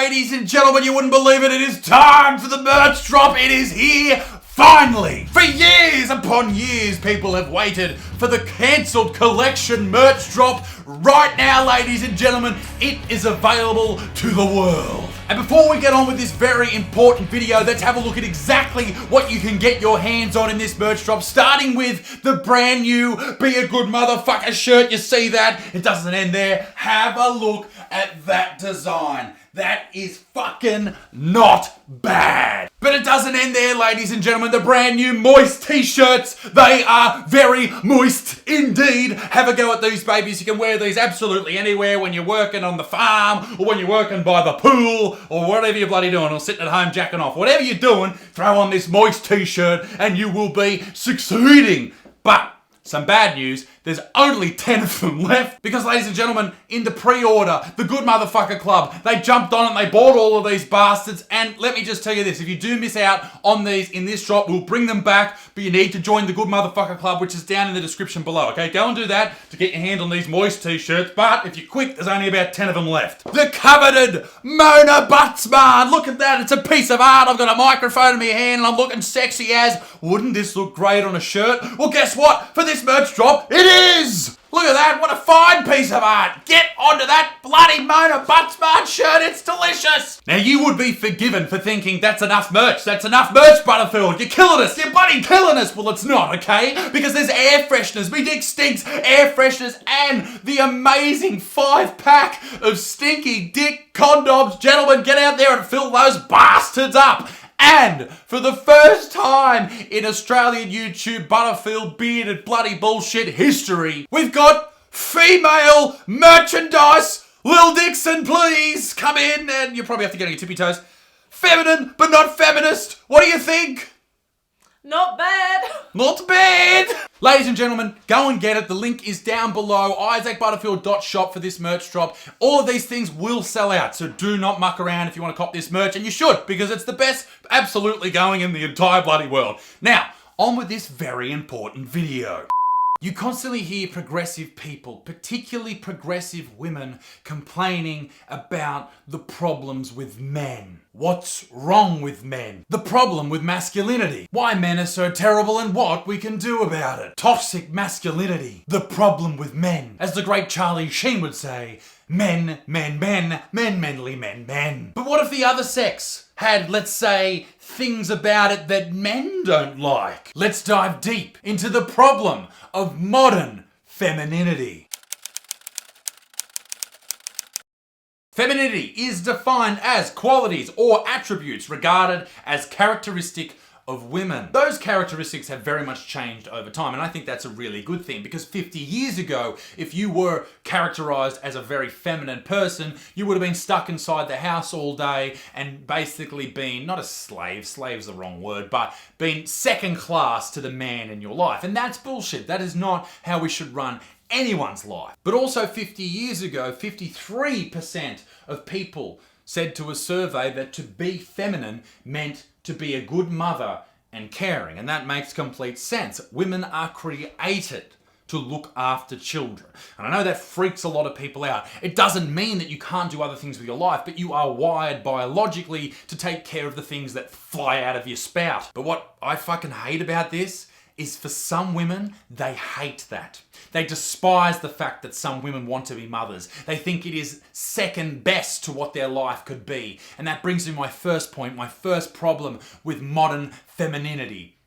ladies and gentlemen, you wouldn't believe it. It is time for the merch drop. It is here. Finally! For years upon years, people have waited for the cancelled collection merch drop. Right now, ladies and gentlemen, it is available to the world. And before we get on with this very important video, let's have a look at exactly what you can get your hands on in this merch drop, starting with the brand new Be a Good Motherfucker shirt. You see that? It doesn't end there. Have a look at that design. That is fucking not bad. But it doesn't end there, ladies and gentlemen. The brand new moist t-shirts. They are very moist indeed. Have a go at these babies. You can wear these absolutely anywhere when you're working on the farm or when you're working by the pool or whatever you're bloody doing or sitting at home jacking off. Whatever you're doing, throw on this moist t-shirt and you will be succeeding. But some bad news, there's only 10 of them left because, ladies and gentlemen, in the pre-order, the Good Motherfucker Club, they jumped on it, they bought all of these bastards, and let me just tell you this, if you do miss out on these in this drop, we'll bring them back, but you need to join the Good Motherfucker Club, which is down in the description below, okay? Go and do that to get your hand on these moist t-shirts, but if you're quick, there's only about 10 of them left. The coveted Mona Buttsman, look at that, it's a piece of art, I've got a microphone in my hand, and I'm looking sexy as, wouldn't this look great on a shirt? Well, guess what? For this merch drop, it is! Look at that, what a fine piece of art! Get onto that bloody Mona Buttsman shirt, it's delicious! Now you would be forgiven for thinking that's enough merch, Butterfield, you're killing us, you're bloody killing us! Well, it's not, okay? Because there's air fresheners, me dick stinks, air fresheners, and the amazing 5-pack of stinky dick condoms. Gentlemen, get out there and fill those bastards up! And for the first time in Australian YouTube Butterfield bearded bloody bullshit history, we've got female merchandise. Lil Dixon, please come in, and you probably have to get on your tippy toes. Feminine, but not feminist. What do you think? Not bad. Not bad. Ladies and gentlemen, go and get it. The link is down below. isaacbutterfield.shop for this merch drop. All of these things will sell out, so do not muck around if you want to cop this merch, and you should, because it's the best absolutely going in the entire bloody world. Now, on with this very important video. You constantly hear progressive people, particularly progressive women, complaining about the problems with men. What's wrong with men? The problem with masculinity. Why men are so terrible and what we can do about it. Toxic masculinity. The problem with men. As the great Charlie Sheen would say, men, men, men, men, menly, men, men. But what if the other sex had, let's say, things about it that men don't like? Let's dive deep into the problem of modern femininity. Femininity is defined as qualities or attributes regarded as characteristic of women. Those characteristics have very much changed over time, and I think that's a really good thing, because 50 years ago, if you were characterized as a very feminine person, you would have been stuck inside the house all day and basically been, not a slave, slave's the wrong word, but been second class to the man in your life. And that's bullshit. That is not how we should run anyone's life. But also 50 years ago, 53% of people said to a survey that to be feminine meant to be a good mother and caring. And that makes complete sense. Women are created to look after children. And I know that freaks a lot of people out. It doesn't mean that you can't do other things with your life, but you are wired biologically to take care of the things that fly out of your spout. But what I fucking hate about this is for some women, they hate that. They despise the fact that some women want to be mothers. They think it is second best to what their life could be. And that brings me to my first point, my first problem with modern femininity.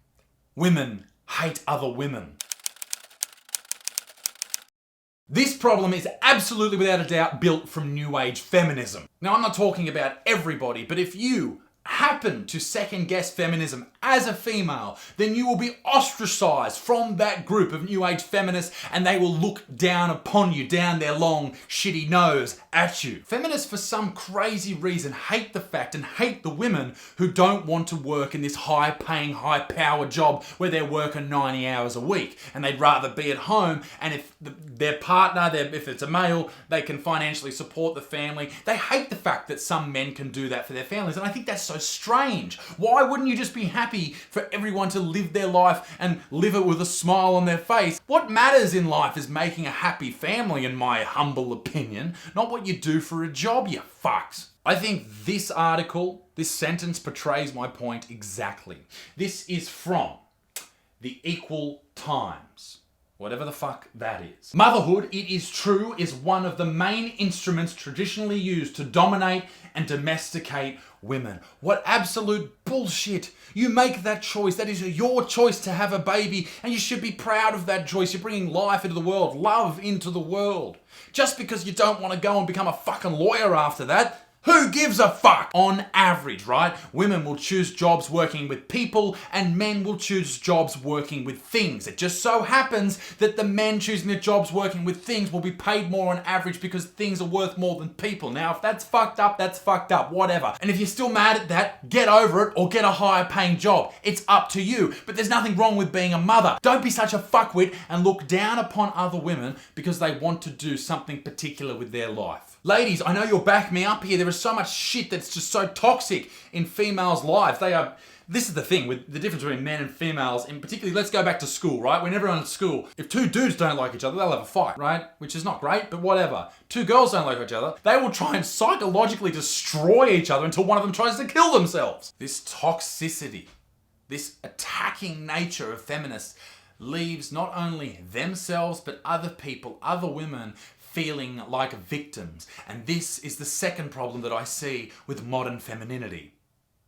Women hate other women. This problem is absolutely without a doubt built from New Age feminism. Now, I'm not talking about everybody, but if you happen to second guess feminism as a female, then you will be ostracized from that group of New Age feminists, and they will look down upon you, down their long, shitty nose at you. Feminists, for some crazy reason, hate the fact and hate the women who don't want to work in this high-paying, high-power job where they're working 90 hours a week, and they'd rather be at home, and if their partner, if it's a male, they can financially support the family. They hate the fact that some men can do that for their families, and I think that's so strange. Why wouldn't you just be happy happy for everyone to live their life and live it with a smile on their face. What matters in life is making a happy family, in my humble opinion, not what you do for a job, you fucks. I think this article, this sentence portrays my point exactly. This is from the Equal Times. Whatever the fuck that is. Motherhood, it is true, is one of the main instruments traditionally used to dominate and domesticate women. What absolute bullshit. You make that choice. That is your choice to have a baby, and you should be proud of that choice. You're bringing life into the world, love into the world. Just because you don't want to go and become a fucking lawyer after that, who gives a fuck? On average, right? Women will choose jobs working with people and men will choose jobs working with things. It just so happens that the men choosing the jobs working with things will be paid more on average because things are worth more than people. Now, if that's fucked up, that's fucked up, whatever. And if you're still mad at that, get over it or get a higher paying job. It's up to you. But there's nothing wrong with being a mother. Don't be such a fuckwit and look down upon other women because they want to do something particular with their life. Ladies, I know you'll back me up here. There is so much shit that's just so toxic in females' lives. This is the thing with the difference between men and females, and particularly, let's go back to school, right? When everyone's at school, if two dudes don't like each other, they'll have a fight, right? Which is not great, but whatever. Two girls don't like each other, they will try and psychologically destroy each other until one of them tries to kill themselves. This toxicity, this attacking nature of feminists leaves not only themselves, but other people, other women, feeling like victims. And this is the second problem that I see with modern femininity.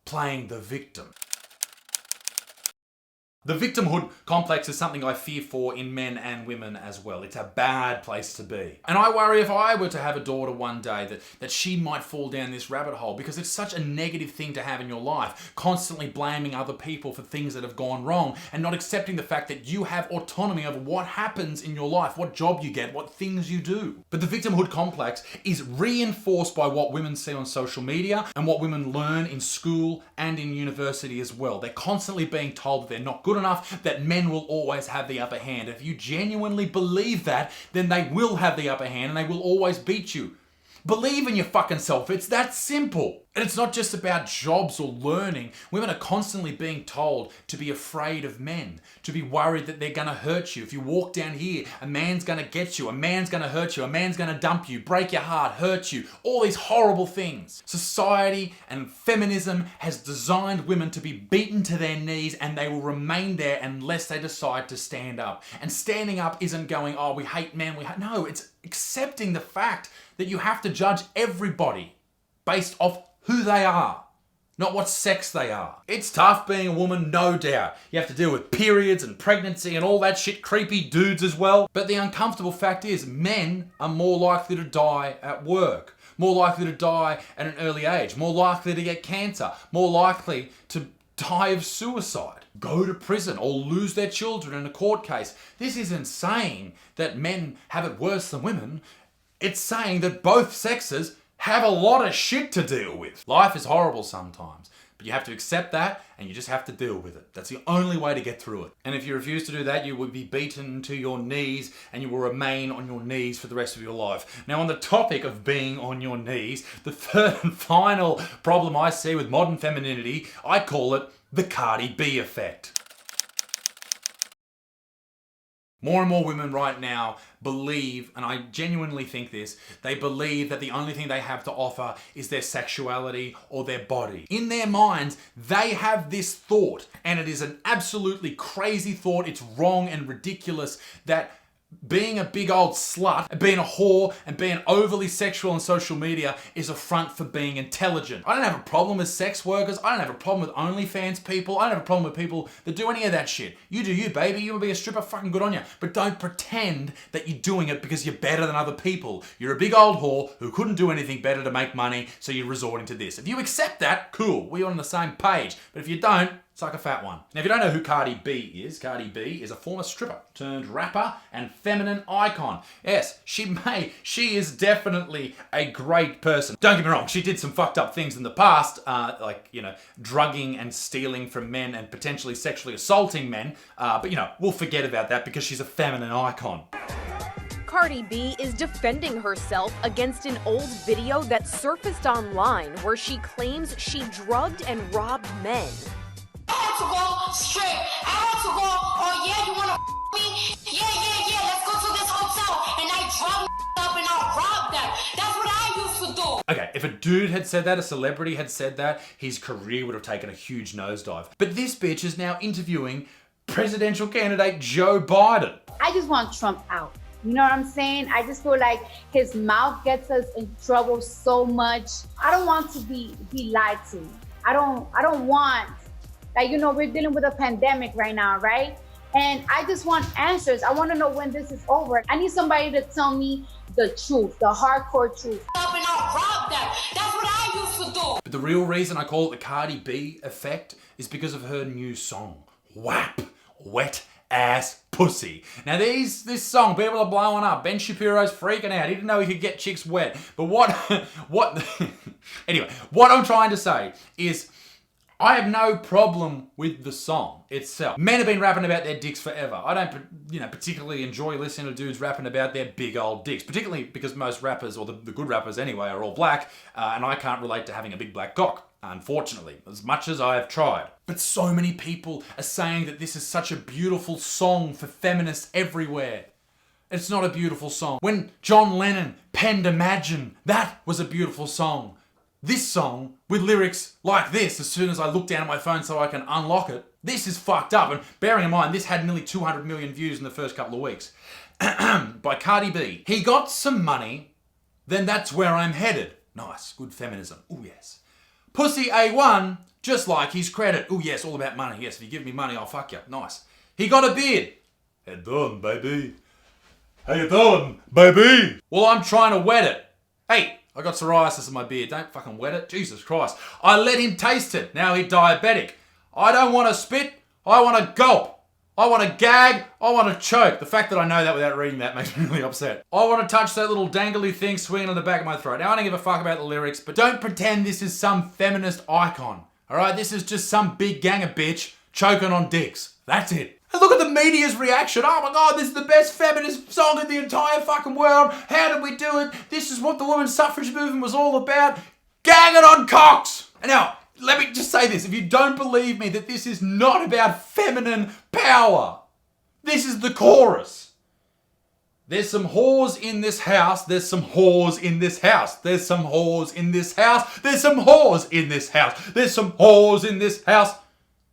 Playing the victim. The victimhood complex is something I fear for in men and women as well. It's a bad place to be. And I worry if I were to have a daughter one day that she might fall down this rabbit hole because it's such a negative thing to have in your life. Constantly blaming other people for things that have gone wrong and not accepting the fact that you have autonomy over what happens in your life, what job you get, what things you do. But the victimhood complex is reinforced by what women see on social media and what women learn in school and in university as well. They're constantly being told that they're not good enough, that men will always have the upper hand. If you genuinely believe that, then they will have the upper hand and they will always beat you. Believe in your fucking self. It's that simple. And it's not just about jobs or learning. Women are constantly being told to be afraid of men, to be worried that they're gonna hurt you. If you walk down here, a man's gonna get you, a man's gonna hurt you, a man's gonna dump you, break your heart, hurt you, all these horrible things. Society and feminism has designed women to be beaten to their knees and they will remain there unless they decide to stand up. And standing up isn't going, oh, we hate men, no, it's accepting the fact that you have to judge everybody based off who they are, not what sex they are. It's tough being a woman, no doubt. You have to deal with periods and pregnancy and all that shit, creepy dudes as well. But the uncomfortable fact is men are more likely to die at work, more likely to die at an early age, more likely to get cancer, more likely to die of suicide, go to prison or lose their children in a court case. This isn't saying that men have it worse than women. It's saying that both sexes have a lot of shit to deal with. Life is horrible sometimes, but you have to accept that and you just have to deal with it. That's the only way to get through it. And if you refuse to do that, you will be beaten to your knees and you will remain on your knees for the rest of your life. Now, on the topic of being on your knees, the third and final problem I see with modern femininity, I call it the Cardi B effect. More and more women right now believe, and I genuinely think this, they believe that the only thing they have to offer is their sexuality or their body. In their minds, they have this thought, and it is an absolutely crazy thought. It's wrong and ridiculous that being a big old slut, being a whore, and being overly sexual on social media is a front for being intelligent. I don't have a problem with sex workers. I don't have a problem with OnlyFans people. I don't have a problem with people that do any of that shit. You do you, baby. You want to be a stripper, fucking good on you. But don't pretend that you're doing it because you're better than other people. You're a big old whore who couldn't do anything better to make money, so you're resorting to this. If you accept that, cool. We're on the same page. But if you don't, it's like a fat one. Now, if you don't know who Cardi B is a former stripper turned rapper and feminine icon. Yes, she is definitely a great person. Don't get me wrong, she did some fucked up things in the past, like, drugging and stealing from men and potentially sexually assaulting men. But, we'll forget about that because she's a feminine icon. Cardi B is defending herself against an old video that surfaced online where she claims she drugged and robbed men. strip. I want to go, oh yeah, you wanna me? Yeah, let's go to this hotel. And I drop up and I'll rob them. That's what I used to do. Okay, if a dude had said that, a celebrity had said that, his career would have taken a huge nosedive. But this bitch is now interviewing presidential candidate Joe Biden. I just want Trump out. You know what I'm saying? I just feel like his mouth gets us in trouble so much. I don't want to be lied to. I don't want, like, you know, we're dealing with a pandemic right now, right? And I just want answers. I want to know when this is over. I need somebody to tell me the truth, the hardcore truth. Up and I'll rob them. That's what I used to do. But the real reason I call it the Cardi B effect is because of her new song, WAP, Wet Ass Pussy. Now this song, people are blowing up. Ben Shapiro's freaking out. He didn't know he could get chicks wet. But anyway, what I'm trying to say is I have no problem with the song itself. Men have been rapping about their dicks forever. I don't, particularly enjoy listening to dudes rapping about their big old dicks, particularly because most rappers, or the good rappers anyway, are all black, and I can't relate to having a big black cock, unfortunately, as much as I have tried. But so many people are saying that this is such a beautiful song for feminists everywhere. It's not a beautiful song. When John Lennon penned Imagine, that was a beautiful song. This song, with lyrics like this, as soon as I look down at my phone so I can unlock it, this is fucked up. And bearing in mind, this had nearly 200 million views in the first couple of weeks. By Cardi B. He got some money, then that's where I'm headed. Nice, good feminism. Ooh, yes. Pussy A1, just like his credit. Ooh, yes, all about money. Yes, if you give me money, I'll fuck you. Nice. He got a beard. How you doing, baby? How you doing, baby? Well, I'm trying to wet it. Hey, I got psoriasis in my beard. Don't fucking wet it. Jesus Christ. I let him taste it. Now he's diabetic. I don't want to spit. I want to gulp. I want to gag. I want to choke. The fact that I know that without reading that makes me really upset. I want to touch that little dangly thing swinging on the back of my throat. Now I don't give a fuck about the lyrics, but don't pretend this is some feminist icon. Alright? This is just some big gang of bitch choking on dicks. That's it. And look at the media's reaction. Oh my God, this is the best feminist song in the entire fucking world. How did we do it? This is what the women's suffrage movement was all about. Gang it on cocks. And now, let me just say this. If you don't believe me that this is not about feminine power, this is the chorus. There's some whores in this house. There's some whores in this house. There's some whores in this house. There's some whores in this house. There's some whores in this house.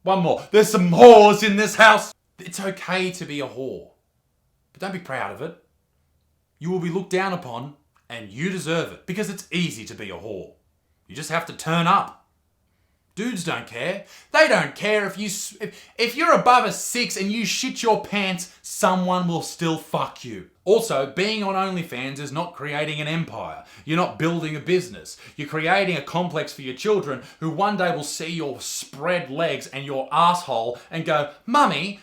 One more. There's some whores in this house. It's okay to be a whore, but don't be proud of it. You will be looked down upon, and you deserve it, because it's easy to be a whore. You just have to turn up. Dudes don't care. They don't care if you're above a 6 and you shit your pants, someone will still fuck you. Also, being on OnlyFans is not creating an empire. You're not building a business. You're creating a complex for your children who one day will see your spread legs and your asshole and go, "Mummy,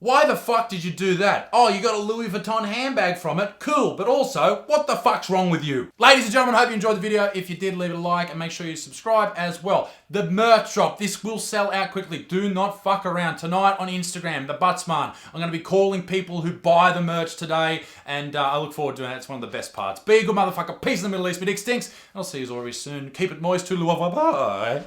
why the fuck did you do that? Oh, you got a Louis Vuitton handbag from it? Cool, but also, what the fuck's wrong with you?" Ladies and gentlemen, I hope you enjoyed the video. If you did, leave it a like and make sure you subscribe as well. The merch drop, this will sell out quickly. Do not fuck around. Tonight on Instagram, the Buttsman. I'm going to be calling people who buy the merch today, and I look forward to doing that. It's one of the best parts. Be a good motherfucker. Peace in the Middle East. My dick stinks. I'll see you all very soon. Keep it moist. Toodaloo. Bye.